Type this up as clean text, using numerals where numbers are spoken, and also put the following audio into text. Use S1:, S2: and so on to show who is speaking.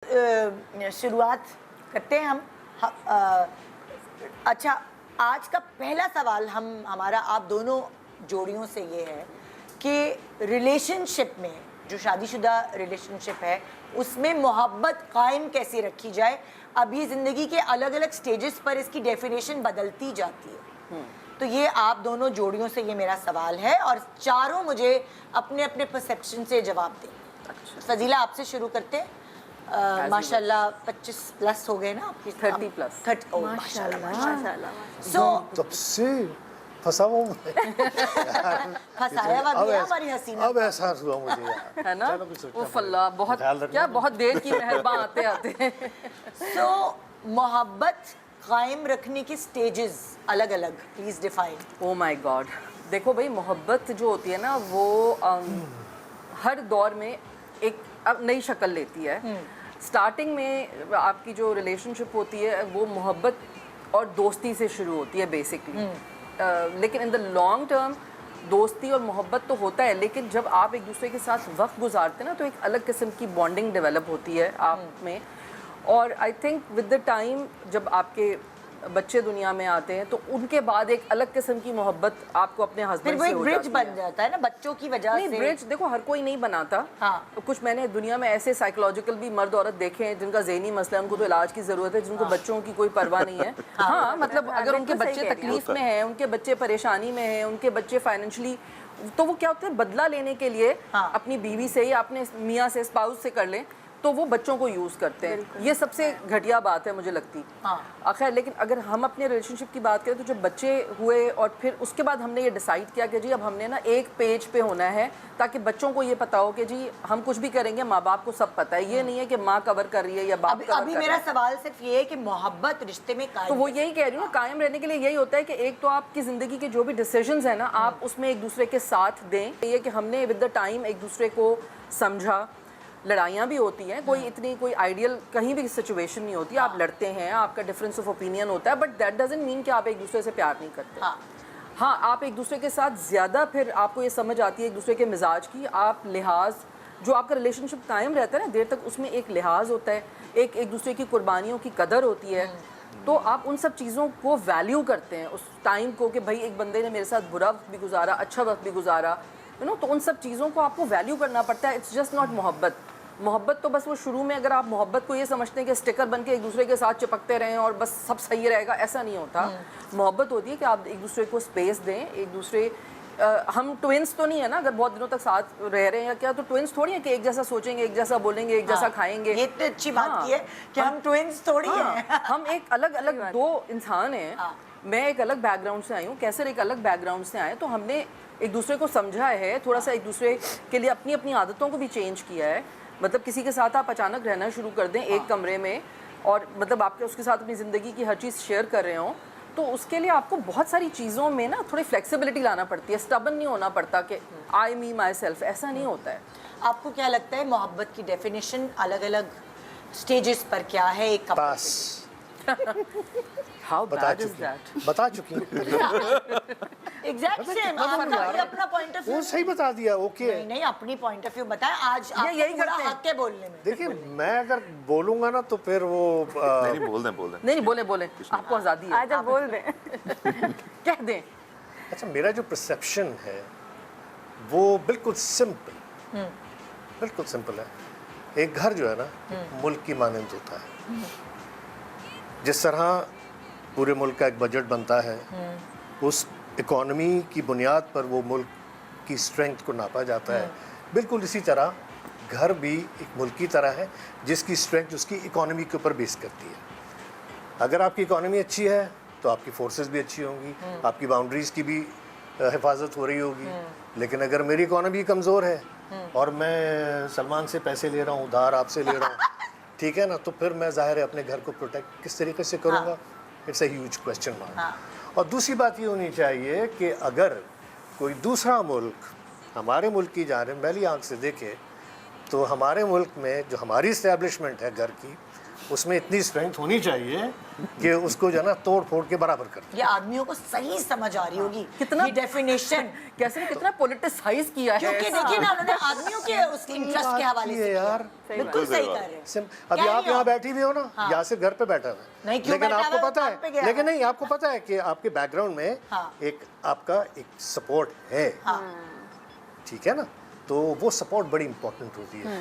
S1: शुरुआत करते हैं हम। अच्छा, आज का पहला सवाल हमारा आप दोनों जोड़ियों से ये है कि रिलेशनशिप में, जो शादीशुदा रिलेशनशिप है, उसमें मोहब्बत कायम कैसे रखी जाए। अब ये ज़िंदगी के अलग अलग स्टेजेस पर इसकी डेफिनेशन बदलती जाती है। तो ये आप दोनों जोड़ियों से ये मेरा सवाल है और चारों मुझे अपने अपने परसेप्शन से जवाब दें। अच्छा। फजीला, आपसे शुरू करते हैं। माशाल्लाह 25 प्लस हो गए ना आपकी?
S2: 30 प्लस।
S1: 30। ओह माशाल्लाह। सो
S3: तब से फंसा हुआ हूँ
S1: फंसाया हुआ भी है हमारी हसीना।
S3: अब एहसास हुआ मुझे यार,
S2: है ना? उफ अल्लाह, बहुत देर की मेहरबान आते आते।
S1: सो मोहब्बत कायम रखने के स्टेजेस अलग अलग, please define.
S2: Oh my God, देखो भाई, मोहब्बत जो होती है ना वो हर दौर में एक अब नई शक्ल लेती है। स्टार्टिंग में आपकी जो रिलेशनशिप होती है वो मोहब्बत और दोस्ती से शुरू होती है बेसिकली। लेकिन इन द लॉन्ग टर्म दोस्ती और मोहब्बत तो होता है, लेकिन जब आप एक दूसरे के साथ वक्त गुजारते हैं ना तो एक अलग किस्म की बॉन्डिंग डेवलप होती है आप में। और I think with the time जब आपके बच्चे दुनिया में आते हैं तो उनके बाद एक अलग किस्म की मोहब्बत आपको अपने हस्बैंड से हो जाती है।
S1: ब्रिज बन जाता है ना बच्चों की वजह से।
S2: ब्रिज देखो हर कोई नहीं बनाता।
S1: हाँ।
S2: कुछ मैंने दुनिया में ऐसे साइकोलॉजिकल भी मर्द औरत देखे हैं जिनका ज़हनी मसला है, उनको तो इलाज की ज़रूरत है, जिनको बच्चों की कोई परवाह नहीं है। हाँ, मतलब अगर उनके बच्चे तकलीफ में हैं, उनके बच्चे परेशानी में हैं, उनके बच्चे फाइनेंशियली, तो वो क्या होता है, बदला लेने के लिए अपनी बीवी से या अपने मियाँ से, स्पाउस से कर लें तो वो बच्चों को यूज़ करते हैं। ये सबसे घटिया बात है मुझे लगती। खैर, लेकिन अगर हम अपने रिलेशनशिप की बात करें तो जब बच्चे हुए और फिर उसके बाद हमने ये डिसाइड किया कि जी अब हमने ना एक पेज पे होना है ताकि बच्चों को ये पता हो कि जी हम कुछ भी करेंगे माँ बाप को सब पता है। ये नहीं है कि माँ कवर कर रही है या बाप कवर कर रहा है।
S1: अभी मेरा सवाल सिर्फ ये है कि मोहब्बत रिश्ते में कायम,
S2: तो वो यही कह रही हूँ, कायम रहने के लिए यही होता है कि एक तो आपकी ज़िंदगी के जो भी डिसीजंस हैं ना आप उसमें एक दूसरे के साथ दें। ये कि हमने विद द टाइम एक दूसरे को समझा। लड़ाइयाँ भी होती हैं, कोई इतनी कोई आइडियल कहीं भी सिचुएशन नहीं होती। आप लड़ते हैं, आपका डिफरेंस ऑफ ओपिनियन होता है, बट दैट डजंट मीन कि आप एक दूसरे से प्यार नहीं करते। हाँ, आप एक दूसरे के साथ ज़्यादा फिर आपको ये समझ आती है एक दूसरे के मिजाज की। आप लिहाज, जो आपका रिलेशनशिप कायम रहता है ना देर तक, उसमें एक लिहाज होता है, एक दूसरे की कुर्बानियों की कदर होती है। तो आप उन सब चीज़ों को वैल्यू करते हैं, उस टाइम को कि भाई एक बंदे ने मेरे साथ बुरा वक्त भी गुजारा, अच्छा वक्त भी गुजारा, तो उन सब चीज़ों को आपको वैल्यू करना पड़ता है। इट्स जस्ट नॉट मोहब्बत। मोहब्बत तो बस वो शुरू में अगर आप मोहब्बत को ये समझते हैं कि स्टिकर बन के एक दूसरे के साथ चिपकते रहें और बस सब सही रहेगा, ऐसा नहीं होता। मोहब्बत होती है कि आप एक दूसरे को स्पेस दें, एक दूसरे हम ट्विंस तो नहीं है ना, अगर बहुत दिनों तक साथ रह रहे हैं क्या, तो ट्विंस थोड़ी है कि एक जैसा सोचेंगे, एक जैसा बोलेंगे, एक जैसा खाएंगे।
S1: ये तो अच्छी बात की है कि हम ट्विंस थोड़ी हैं।
S2: हम एक अलग अलग दो इंसान हैं। मैं एक अलग बैकग्राउंड से आई हूँ, कैसर एक अलग बैकग्राउंड से आए, तो हमने एक दूसरे को समझा है, थोड़ा सा एक दूसरे के लिए अपनी अपनी आदतों को भी चेंज किया है। मतलब किसी के साथ आप अचानक रहना शुरू कर दें एक कमरे में और मतलब आपके उसके साथ अपनी ज़िंदगी की हर चीज़ शेयर कर रहे हो, तो उसके लिए आपको बहुत सारी चीज़ों में ना थोड़ी फ्लेक्सिबिलिटी लाना पड़ती है। स्टबन नहीं होना पड़ता कि आई मी माई सेल्फ, ऐसा नहीं होता है।
S1: आपको क्या लगता है मोहब्बत की डेफिनेशन अलग अलग स्टेजेस पर क्या है? एक
S3: पास
S2: How
S3: बता
S2: bad is
S3: चुकी
S2: that?
S3: बता चुकी
S1: एग्जैक्ट सेम, आपका ये अपना पॉइंट ऑफ व्यू।
S3: वो सही बता दिया। ओके,
S1: नहीं, अपनी पॉइंट ऑफ व्यू बताएं। आज आपको
S2: यही
S1: पूरा
S2: करते हैं।
S1: हक है बोलने में।
S3: देखिए मैं अगर बोलूँगा ना तो फिर वो
S4: नहीं, बोल दें
S2: नहीं, बोले आपको आज़ादी है,
S5: आज आप बोल दें।
S2: कह दें।
S3: अच्छा, मेरा जो परसेप्शन है वो बिल्कुल सिंपल, बिल्कुल सिंपल है। एक घर जो है ना मुल्क की मानंद होता है। जिस तरह पूरे मुल्क का एक बजट बनता है, उस इकॉनमी की बुनियाद पर वो मुल्क की स्ट्रेंथ को नापा जाता है, बिल्कुल इसी तरह घर भी एक मुल्क की तरह है जिसकी स्ट्रेंथ उसकी इकॉनमी के ऊपर बेस करती है। अगर आपकी इकॉनमी अच्छी है तो आपकी फोर्सेस भी अच्छी होंगी, आपकी बाउंड्रीज़ की भी हिफाजत हो रही होगी। लेकिन अगर मेरी इकॉनमी कमज़ोर है और मैं सलमान से पैसे ले रहा हूँ, उधार आपसे ले रहा हूँ, ठीक है ना, तो फिर मैं ज़ाहिर है अपने घर को प्रोटेक्ट किस तरीके से करूँगा? It's a huge question mark. और दूसरी बात ये होनी चाहिए कि अगर कोई दूसरा मुल्क हमारे मुल्क की जानिब मैली आंख से देखे तो हमारे मुल्क में जो हमारी इस्टेब्लिशमेंट है घर की, उसमें इतनी स्ट्रेंथ होनी चाहिए कि उसको जो है ना तोड़ फोड़ के बराबर कर दे।
S1: ये आदमियों को सही समझ आ रही होगी
S2: कितना-
S1: ये डेफिनेशन,
S2: कैसे कितना पोलिटिसाइज किया है
S1: क्योंकि देखिए ना उन्होंने आदमियों के उसके इंटरेस्ट के हवाले से किया।
S3: यार
S1: बिल्कुल सही कर रहे हैं।
S3: अभी
S1: Carry
S3: आप यहाँ
S1: on.
S3: बैठी भी हो ना, यासिर घर पे बैठा हुआ है,
S1: नहीं, क्यों
S3: लेकिन
S1: बैठा
S3: आपको
S1: हुआ है?
S3: पता
S1: वो काम पे गया
S3: है, लेकिन
S1: है।
S3: नहीं आपको पता है कि आपके बैकग्राउंड में
S1: हाँ।
S3: एक आपका एक सपोर्ट है, ठीक है ना, तो वो सपोर्ट बड़ी इंपॉर्टेंट होती है।